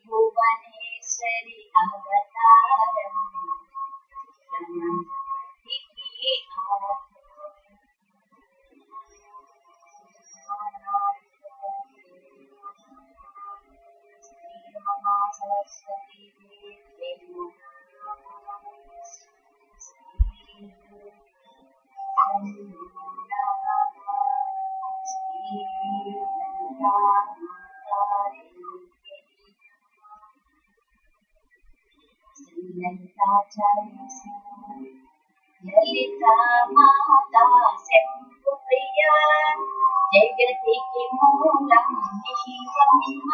భువనేశ్వరి అవతారం సరస్వతి లలితా మాతా శంభుప్రియా జగతికి మూలం నీవమ్మ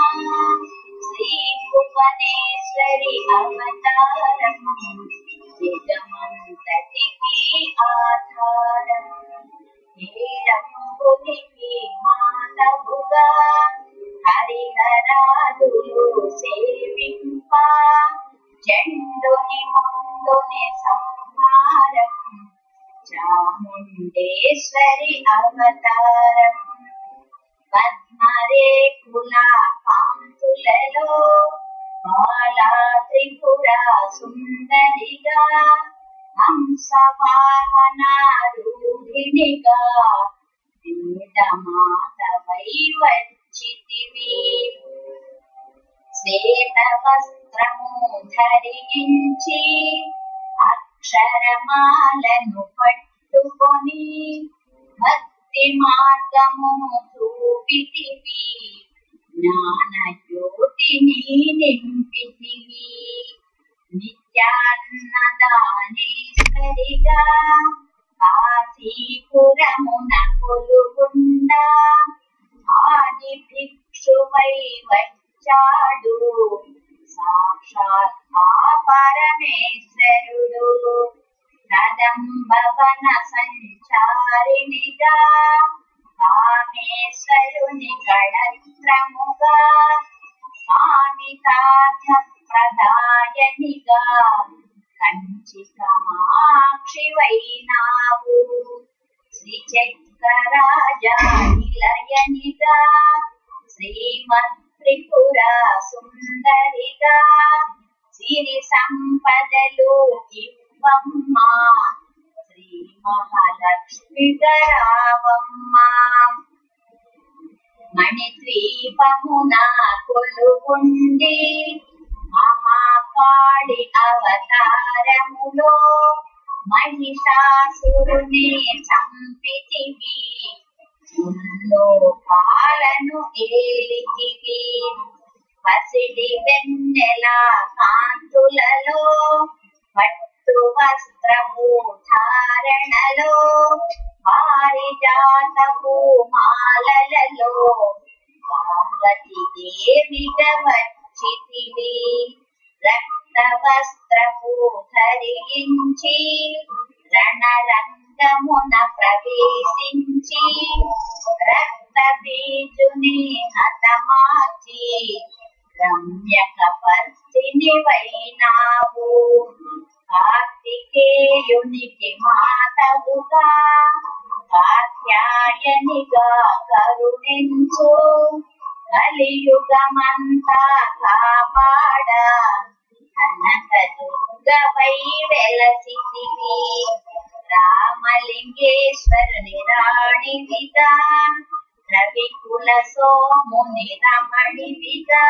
శ్రీ భువనేశ్వరి అవతారం జగమంతటికి ఆధారం నీలంబునికి మాతవుగా హరిహరాదులు సేవింప చండుని ముందుని సంహారం చాముండేశ్వరి అవతారం పద్మరేకుల కాంతులలో బాలా త్రిపుర సుందరిగా హంసవాహన రూఢినిగా వేదమాతవై వచ్చితివి శ్వేత వస్త్రము ధరించి అక్షరమాలను పట్టుకొని భక్తి మార్గము చూపితివి జ్ఞాన జ్యోతిని నింపితివి నిత్యాన్నదానేశ్వరిగా కాశీపురమున కొలువుండా ఆది భిక్షువై వచ్చాడు సాక్షాత్ ఆ పరమేశ్వరుడు కదంబవన సంచారినిగా కామేశ్వరుని కళత్రముగా కామితార్థ ప్రదాయనిగా కంచి కామాక్షివైనావు శ్రీచక్రరాజా నిలయనిగా శ్రీమద్ త్రిపుర సుందరిగా సిరి సంపదలు ఇవ్వమ్మ శ్రీ మహాలక్ష్మి గరావమ్మ మణిద్వీపమున కొలువుండి మహాకాళి అవతారములో మహిషాసురుని చంపితివి లోకాలను ఏలితివి పసిడి వెన్నెల కాంతులలో పట్టు వస్త్రము ధారణలో పారిజాతపు మాలలలో పార్వతీ దేవిగా వచ్చితివి రక్త వస్త్రము ధరించి రణరంగమున ప్రవేశించి రక్త బీజుని హతమార్చి రమ్యక పర్తిని వైనావు కార్తికేయునికి మాతవుగా కాత్యాయనిగా కరుణించు కలియుగమంతా కాపాడ కనక దుర్గవై వెలసితివి రామలింగేశ్వరుని రాణివిగా రవికుల సోముని రమణివిగా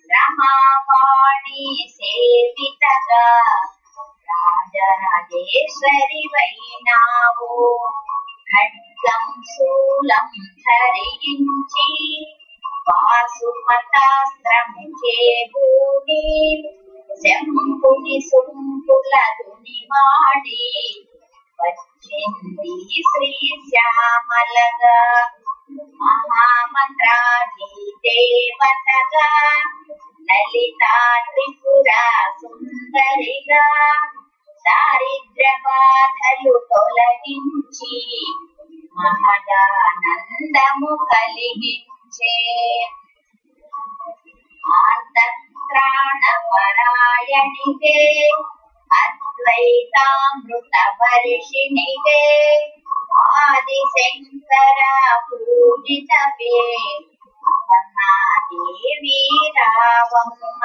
రమావాణి సేవితగా రాజరాజేశ్వరి వైనావు ఖడ్గం శూలం ధరించి పాశుపతాస్త్రము చేబూని శంకుని సుంకుల దునివాడి వచ్చింది శ్రీ శ్యామలగా మహామంత్రాధి దేవతగా లలితా త్రిపుర సుందరిగా దారిద్ర్య బాధలు తొలగించి మహదానందము కలిగించే ఆర్తత్రాణ పరాయణికే అద్భుత అద్వైతామృత వర్షిణివే ఆదిశంకర పూజితవే అపర్ణాదేవి రావమ్మ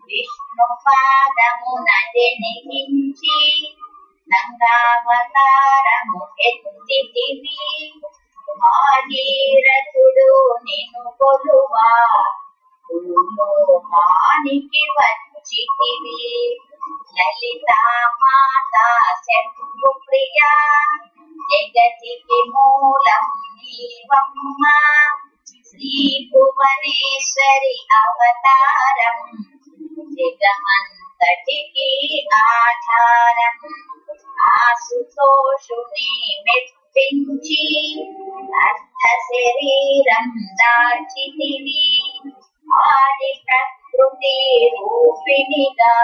విష్ణు పాదమున జనించి నంగావతారము ఎత్తితివి భాగీరథుడు నిన్ను కొలువా భూలోకానికి వచ్చితివి లలితా మాతా శంభు ప్రియా జగతికి మూలం నీవమ్మ శ్రీ భువనేశ్వరి అవతారం జగమంతటికి ఆధారం ఆశుతోషుని మెప్పించి అర్థ శరీరం దాల్చితివి ఆది ప్రకృతి రూపిణిగా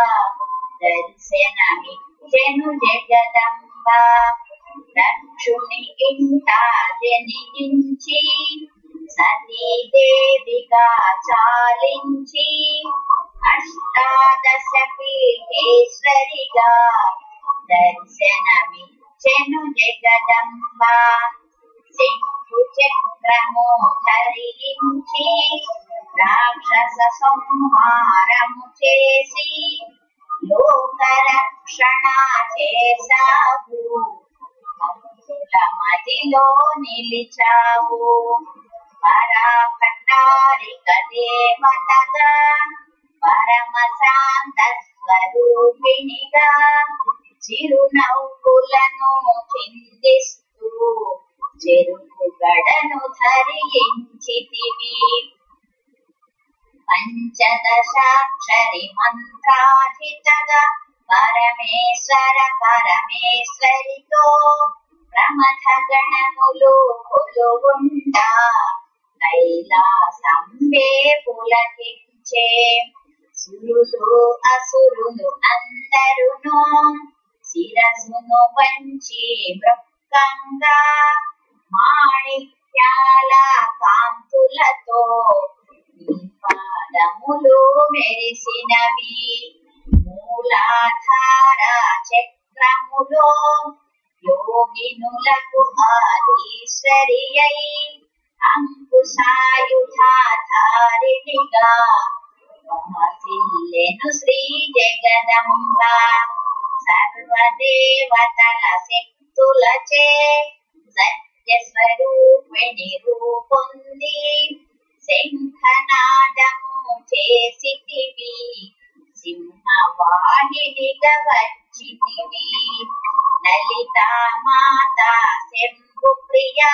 దర్శనమిచ్చెను జగదంబ దక్షుని ఇంట జనించి సతీదేవిగా చాలించి అష్టాదశ పీఠేశ్వరిగా దర్శనమిచ్చెను జగదంబ శంకు చక్రము ధరించి రాక్షస సంహారము చేసి లోక రక్షణ చేసావు భక్తుల మదిలో నిలిచావు పరాభట్టారిక దేవతగా పరమ శాంత స్వరూపిణిగా చిరునవ్వులను చిందిస్తూ చెరుకు గడను ధరించితివి పంచదశాక్షరి మంత్రాధితగా పరమేశ్వర పరమేశ్వరితో ప్రమథ గణములు కొలువుండా కైలాసంబే పులకించే సురులు అసురులు అందరును శిరసును వంచి మృక్కంగా మాణిక్యాల కాంతులతో నీ పాదములు మెరిసినవి మూలాధార చక్రములో యోగినులకు ఆదీశ్వరి అయి అంకుశాయుధాధారిణిగా వాసిల్లెను శ్రీ జగదంబ సర్వదేవతల శక్తులచే సత్య స్వరూపిణి రూపొంది శంఖనాదము చేసితివి సింహవాహినిగా వచ్చితివి లలితా మాతా శంభు ప్రియా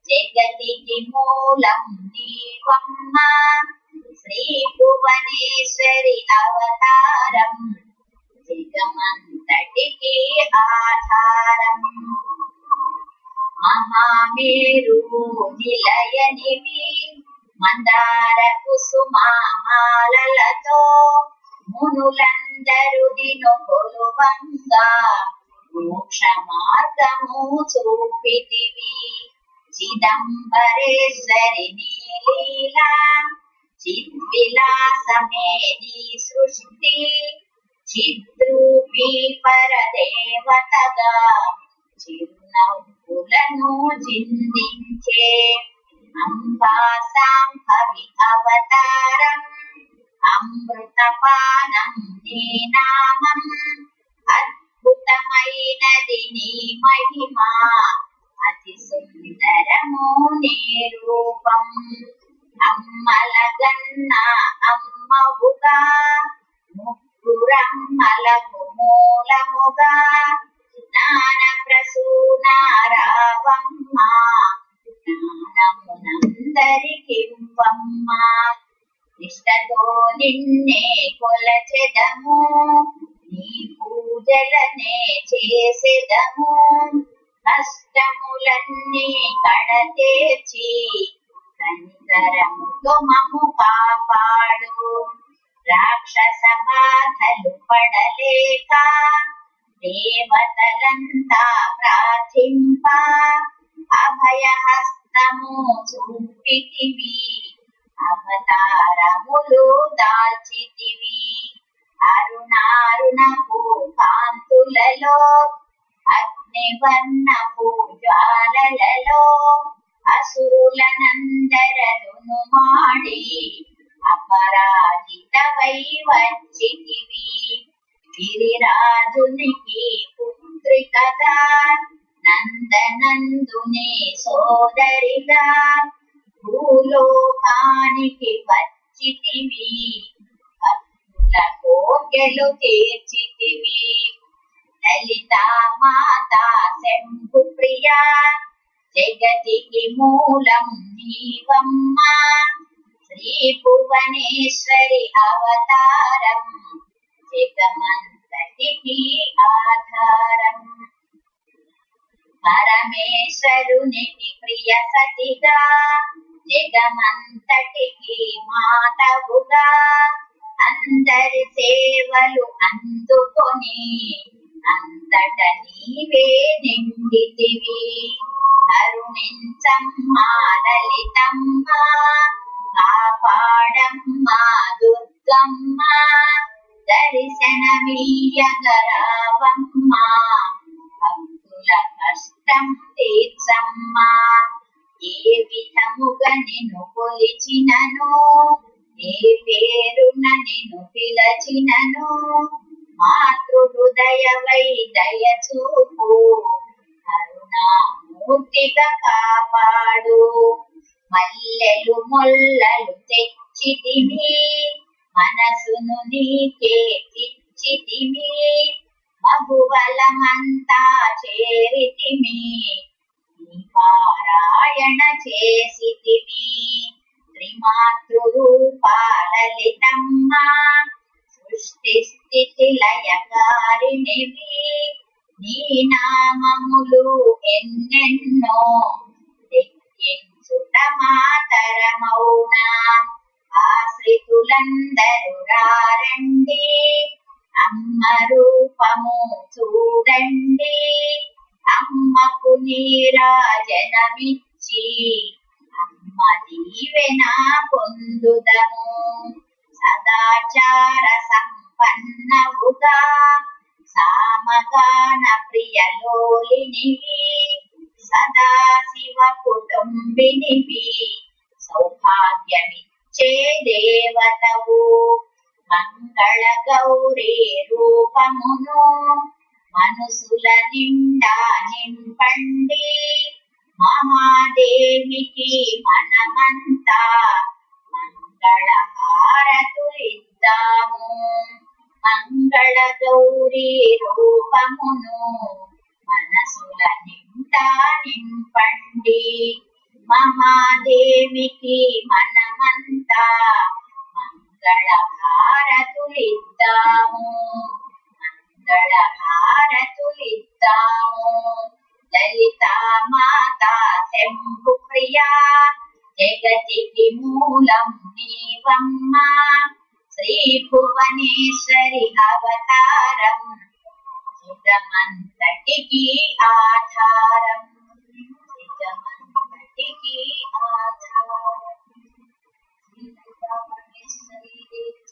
జగతికి మూలం నీవమ్మ శ్రీ భువనేశ్వరి అవతారం జగమంతటికి ఆధారం మహామేరు నిలయనివి మందార కుసుమాలతో మునులందరు దిను కొలువంగా మోక్ష మార్గము చూపితివి చిదంబరేశ్వరి నీలీలా చిద్విలాసమే నీ సృష్టి చిద్రూపీ పరదేవతగా చిరునవ్వులను చిందించే అంబా సాంభవి అవతారం అమృతపానం నీ నామం అద్భుతమైనది నీ మహిమా అతి సుందరము నీ రూపం అమ్మలగన్న అమ్మవుగా ముగ్గురమ్మలకు మూలముగా జ్ఞాన ప్రసూనారావమ్మ జ్ఞానమునందరికివ్వమ్మ నిష్టతో నిన్నే కొలచెదము నీ పూజలనే చేసెదము కష్టములన్నీ కడతేర్చి కనికరముతో మము కాపాడు రాక్షస బాధలు పడలేక దేవతలంతా ప్రార్థింప అభయహస్తము చూపితివి అవతారములు దాల్చితివి అరుణారుణకు జ్యోతులలో అగ్నివర్ణపు జ్వాలలలో అసురులనందరను మాడి అపరాజితవై వచ్చితివి. గిరిరాజునికి పుత్రికగా నందనందుని సోదరిగా భూలోకానికి వచ్చితివి. భక్తుల కోర్కెలు తీర్చితివి. లలితా మాతా శంభు ప్రియా జగతికి మూలం నీవమ్మా. శ్రీ భువనేశ్వరి అవతారం జగమంతటికి ఆధారం. పరమేశ్వరునికి ప్రియ సతిగా జగమంతటికి మాతవుగా అందరి సేవలు అందుకొని అంతట నీవే నిండితివి. కరుణించమ్మా లలితమ్మా కాపాడమ్మా దుర్గమ్మా దర్శనమీయగరావమ్మా భక్తుల కష్టం తీర్చమ్మా. ఏ విధముగా నిన్ను కొలిచినను ఏ పేరున నిన్ను పిలచినను మాతృహృదయవై దయచూపు కరుణామూర్తిగా కాపాడు. మల్లెలు మొల్లలు తెచ్చితివి మనసును నీకే ఇచ్చితివి. మగువలమంతా చేరితిమి నీ పారాయణ చేసితివి. త్రిమాతృరూపా లలితమ్మా సృష్టి స్థితి లయకారిణివి. నీ నామములు ఎన్నెన్నో లెక్కించుట మాతరమౌనా. ఆశ్రితులందరూ రారండి అమ్మ రూపము చూడండి. అమ్మకు నీరాజనమిచ్చి అమ్మ దీవెన పొందుదము. సదాచార సంపన్నవుగా సామగాన ప్రియలోలినివి. సదాశివ కుటుంబినివి సౌభాగ్యమిచ్చే దేవతవు. మంగళ గౌరీ రూపమును మనసుల నిండా నింపండి. మహాదేవికి మనమంతా మంగళ హారతులిద్దాము. మంగళ గౌరీ రూపమును మనసుల నిండా నింపండి. మహాదేవికి మనమంతా మంగళ హారతులిద్దాము. మంగళ హారతులిద్దాము. లలితా మాతా శంభు ప్రియా జగతికి మూలం నీవమ్మా. శ్రీ భువనేశ్వరి అవతారం జగమంతటికి ఆధారం. జగమంతటికి ఆధారం. శ్రీ లలితా పరమేశ్వరి దేవి